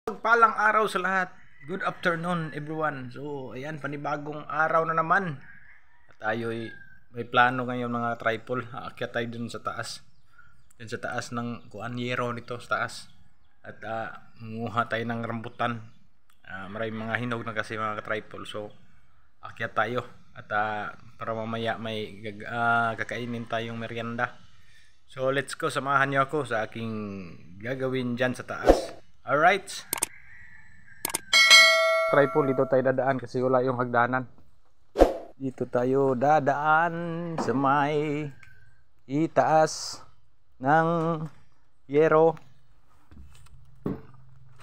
Palang araw sa lahat. Good afternoon everyone. So ayan, panibagong araw na naman. At tayo'y may plano ngayon mga tripod. Aakyat tayo dun sa taas. Dun sa taas ng kuanyero nito sa taas. At munguha tayo ng rambutan. Maraming mga hinog na kasi mga tripod. So aakyat tayo. At para mamaya may kakainin tayong merienda. So let's go, samahan niyo ako sa aking gagawin dyan sa taas. Alright. Tripod, dito tayo dadaan kasi wala yung hagdanan. Dito tayo dadaan sa may itaas ng yero.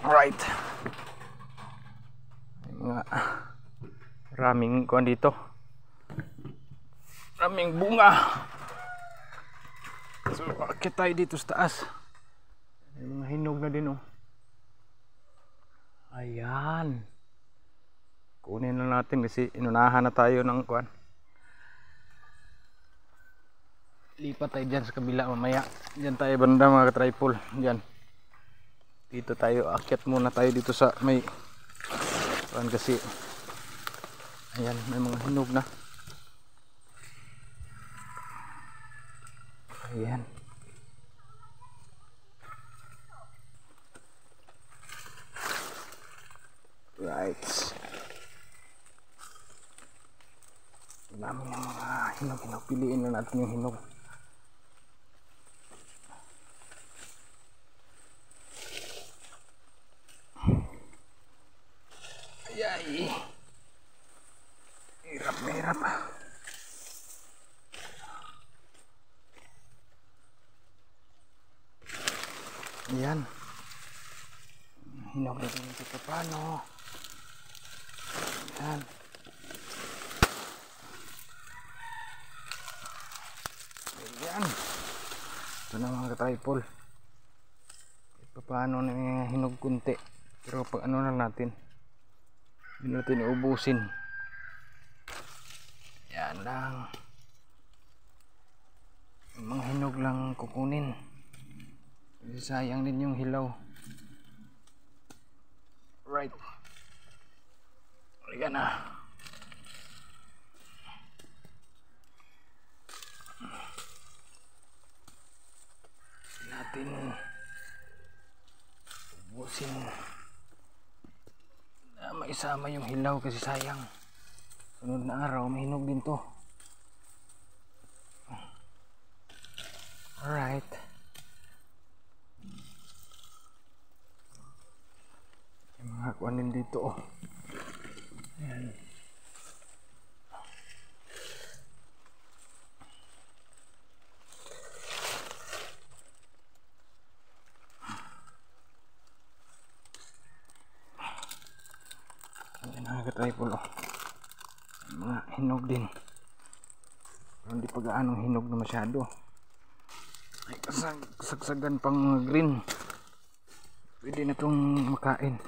Alright. May mga raming kuwan dito. Raming bunga. So akit tayo dito sa taas. May mga hinog na din oh. Ayan. Kunin na natin kasi inunahan na tayo ng kuan. Lipat tayo dyan sa kabila mamaya. Dyan tayo banda mga ka-tripod. Dyan. Dito tayo. Akyat muna tayo dito sa may kuan kasi. Ayan. May mga hinog na. Ayan. Right. Dami ng mga hinog. Piliin na natin yung hinog. Ayay. Hirap. Ayan. Hinog na din ito paano. Ayan. Ayan. Ito na mga ka-tripod. Paano na hinog kunti. Pero pag ano na natin. Hindi natin iubusin. Yan lang. Mga hinog lang kukunin. Kasi sayang din yung hilaw. Right. Ayan na. Natin ubusin na maisama yung hilaw kasi sayang. Sunod na araw may hinog din to. Alright. Yung mga kuwanin dito oh. Ayan. Ayan mga ka-tripod oh. Mga hinog din. Pero hindi pa gaanong hinog na masyado. Ay kasagsagan pang mga green. Pwede na itong makain.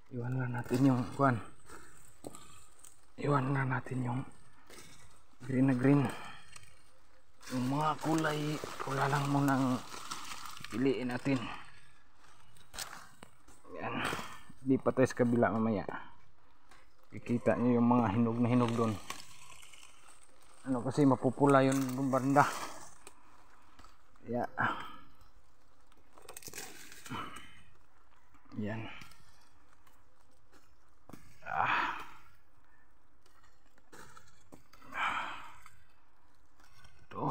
Iwan lang natin yung kuwan. Iwan lang natin yung green na green. Yung mga kulay pula lang munang piliin natin. Yan. Di pa tayo sa kabila mamaya. Kikita nyo yung mga hinog na hinog doon. Ano kasi mapupula yung banda. Yeah. Yan. Ito.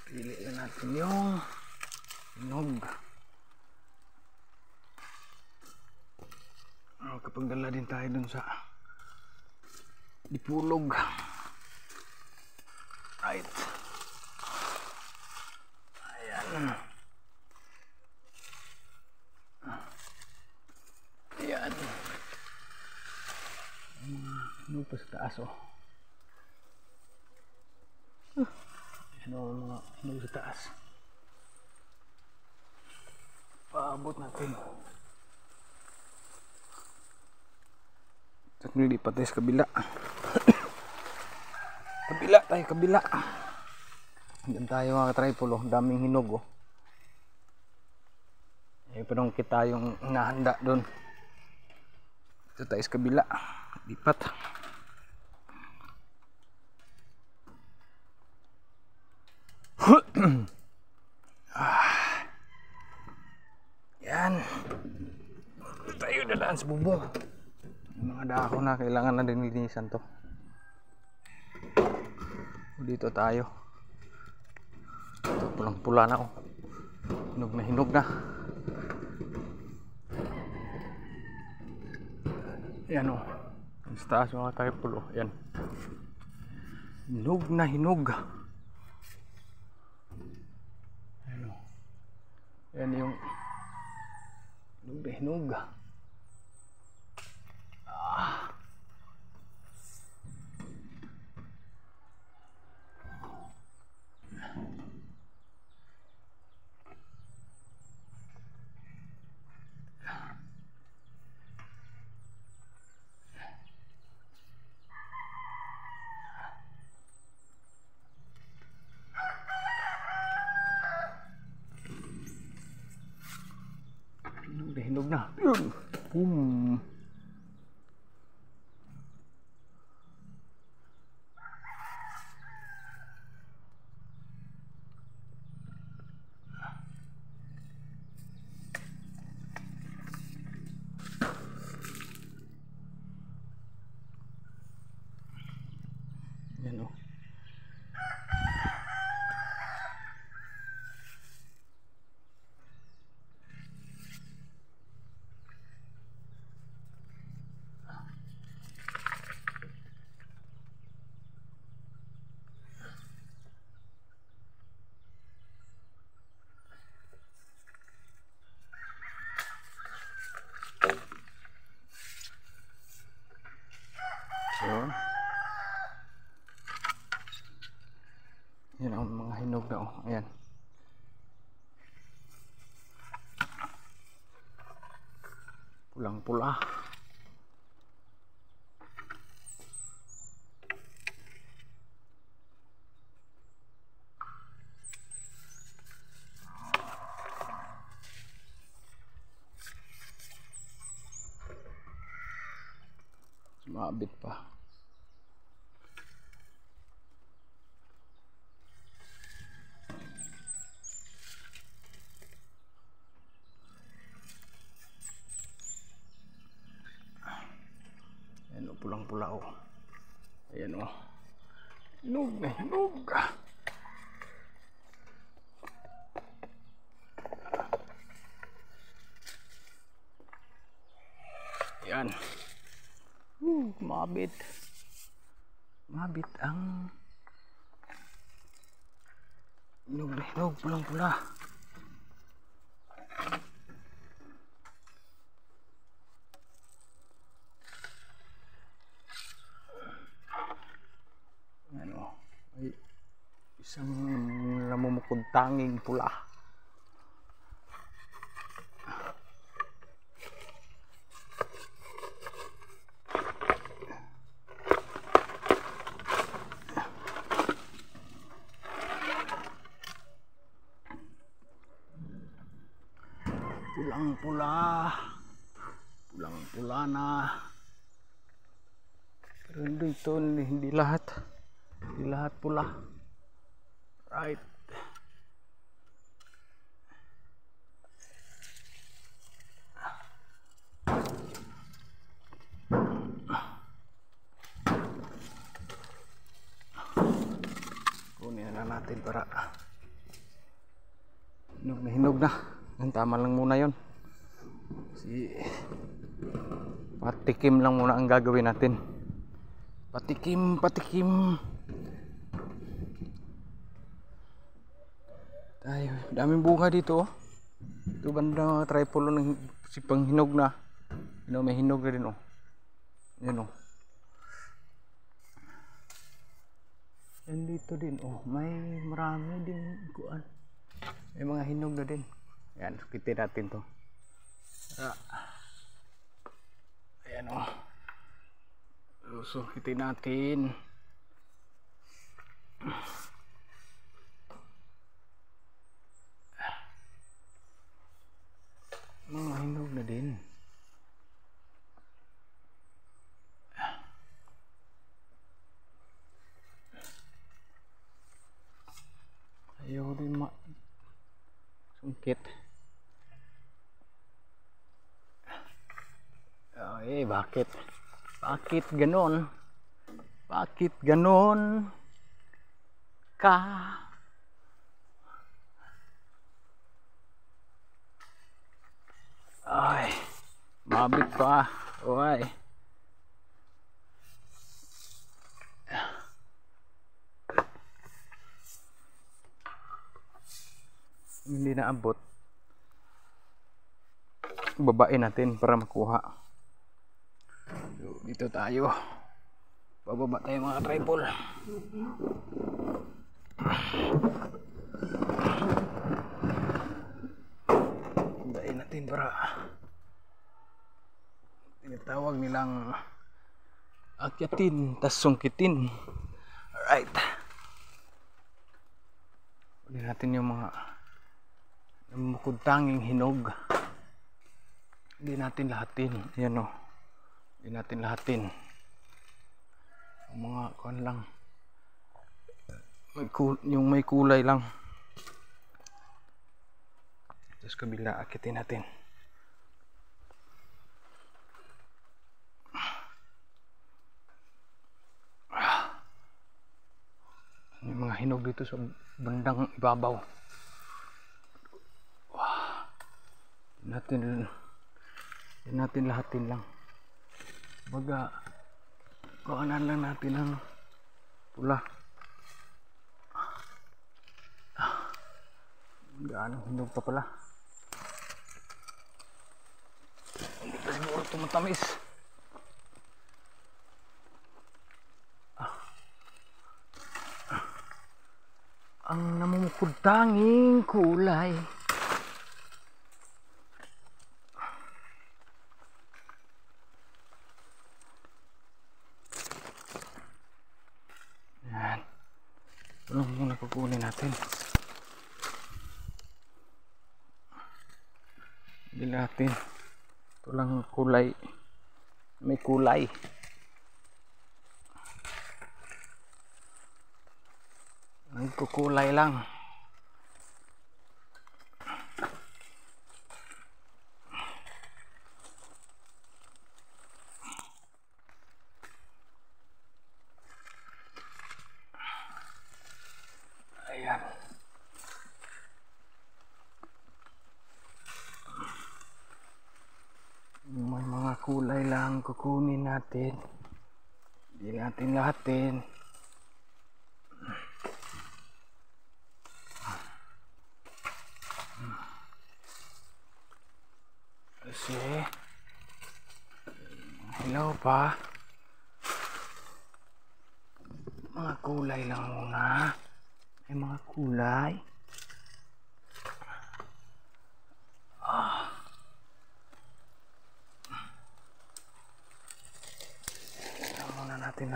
Pili na natin yung hinog. Kapag dala din tayo dun sa dipulog. Right. Ayan. Ayan. Hinog pa sa taas oh. Ayan o mga hinog sa taas. Paabot natin. At nilipat tayo sa kabila. Kabila tayo, kabila. Doon tayo mga tripod, oh. Daming hinog, oh. Parang kita yung nahanda doon. Ito tayo sa kabila. Lipat. Yan. Tayo dalaan sa bubong. Yung mga dahon na kailangan na din linisan to. Dito tayo. Ito pulang pula na, oh. Hinog na hinog na. Yan, oh. Ang taas mga tripod, oh. Yan. Hinog na hinog. Yan, oh. Yan yung hinog na hinog. Hinog na. Boom. Yan, oh. So, yan ang mga hinog na, oh. Ayan. Pulang pula. Sumabit pa. Ayan, oh, pulang pula, oh. Ayan, oh. Hinog na hinog. Ayan. Mabit. Mabit ang hinog na hinog, pulang pula. Ano, ay isang namumukod tanging pula. Pulang pula. Pulang pula na. Pero dito hindi lahat. Hindi lahat pula. Right. Kunin na natin para hinog na hinog na. Ang tama lang muna yon. Patikim lang muna ang gagawin natin. Patikim, patikim. Tayo, daming bunga dito, oh. Ito banda tripod ng sipang hinog na. May hinog na din, oh. Yan, oh. Yan dito din, oh. May marami din kuan. May mga hinog na din. Yan, sukitin natin to. Ayan, oh. Sukitin natin. Bakit? Ay, bakit? Bakit ganon? Bakit ganon ka? Ay, mabit pa. Oy. Hindi na abot. Babain natin para makuha. So, dito tayo. Bababa tayo mga tripod. Babain natin para tinatawag nilang akyatin tas sungkitin. Alright. Uli natin yung mga bukod tanging hinog. Hindi natin lahatin. Yan o. Hindi natin lahatin. Yung mga kuan lang. Yung may kulay lang. Tapos kabila, akitin natin. Yung mga hinog dito sa bandang ibabaw. Hindi natin lahatin lang. Baga, kuhanan lang natin ang pula. Gaano hinog pa pala. Hindi pa siguro tumatamis. Ang namumukod tanging kulay. Yan. Ito lang muna kukunin natin. Hindi natin. Ito lang kulay. May kulay. Nagkukulay lang. Ayan. May mga kulay lang kukunin natin. Hindi natin lahatin. Kasi hello pa. Mga kulay lang muna. May mga kulay. Muna natin.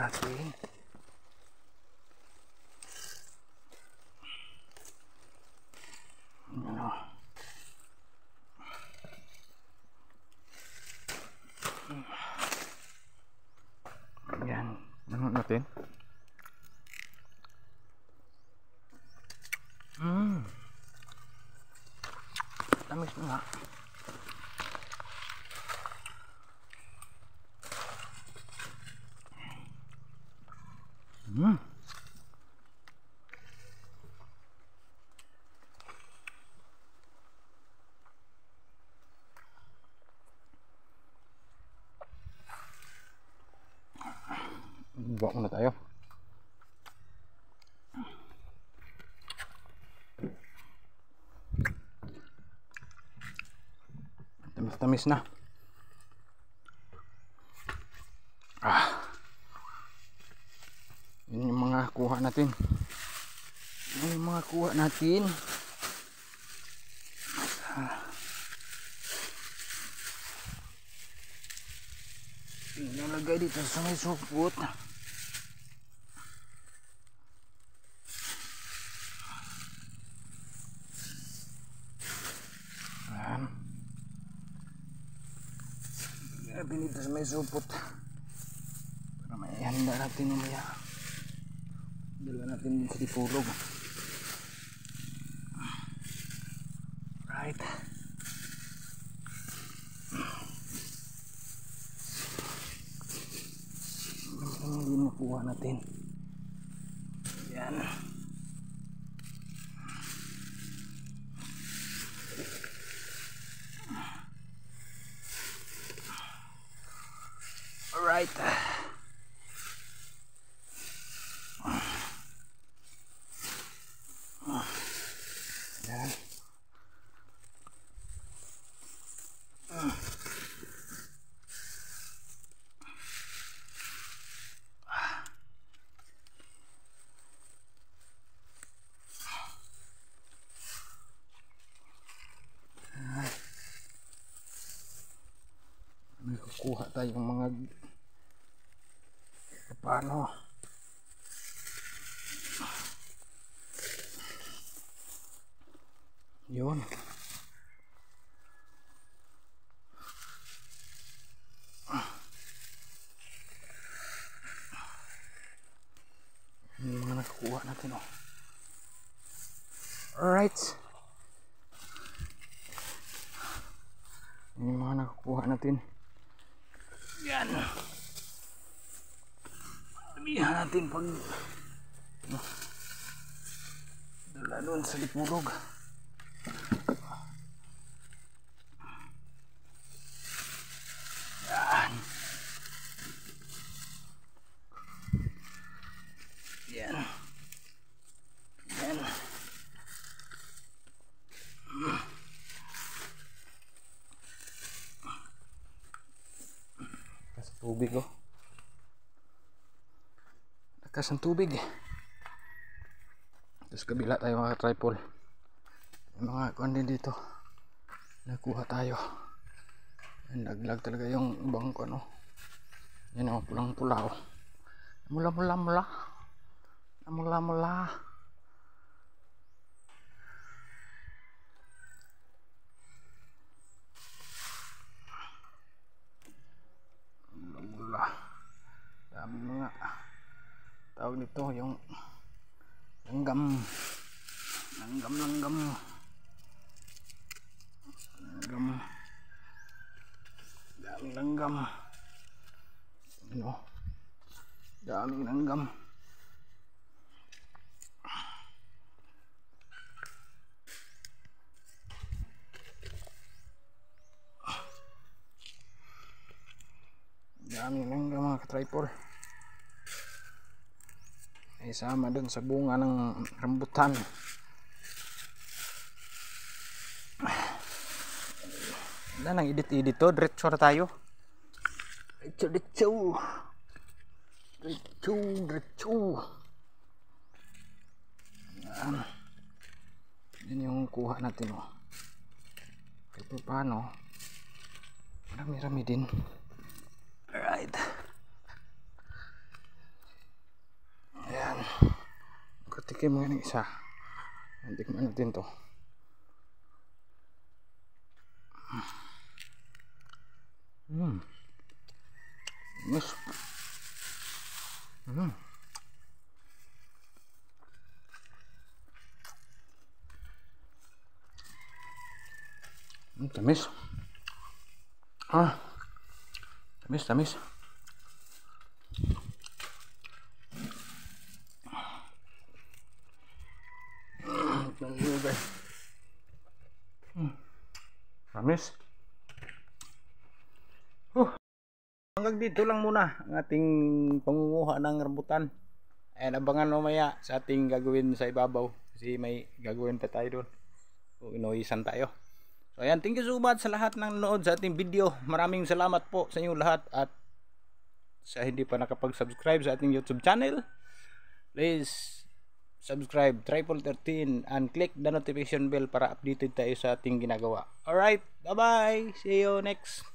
Ano? Yan. Ano natin? Tamis na nga. Buka muna tayo. Tamis na. Yun yung mga kuha natin. Nalagay dito sa may supot. Pinito sa may supot para may handa natin mamaya. Dala natin din sa dipulog. natin. Yan. Alright. Yan. May kukuha tayong mga paano yun. Yung mga nakukuha natin, oh. Alright, yung mga nakukuha natin. Yan. Sabihan natin pag dala doon sa lipulog. Yan. Yan. Yan. Lakas ng tubig, oh. Lakas ng tubig. Tapos kabila tayo mga tripod. May mga kuwan din dito. Nakuha tayo. Naglag talaga yung ibang kuwan, oh. Yan, oh, pulang pula, oh. Mula. Dami mga tawag nito, yung langgam. Daming langgam. Ano? Daming langgam. Daming langgam mga ka-tripod. Ay sama dun sa bunga ng rambutan. Wala nang edit to, diretso na tayo. Diretso. Yan yung kuha natin, oh. Ito paano? Marami din. Alright. Ayan. Katikim mo yung isa. Tikman natin to. Yes. Tamis. Tamis. Tamis. Hanggang dito lang muna ang ating pangunguha ng rambutan. Ayan, abangan mamaya sa ating gagawin sa ibabaw kasi may gagawin pa tayo doon. So, inuwisan tayo. So ayan, thank you so much sa lahat ng nanood sa ating video. Maraming salamat po sa inyo lahat. At sa hindi pa nakapag-subscribe sa ating YouTube channel, please subscribe Tripod 13 and click the notification bell para updated tayo sa ating ginagawa. Alright, bye bye, see you next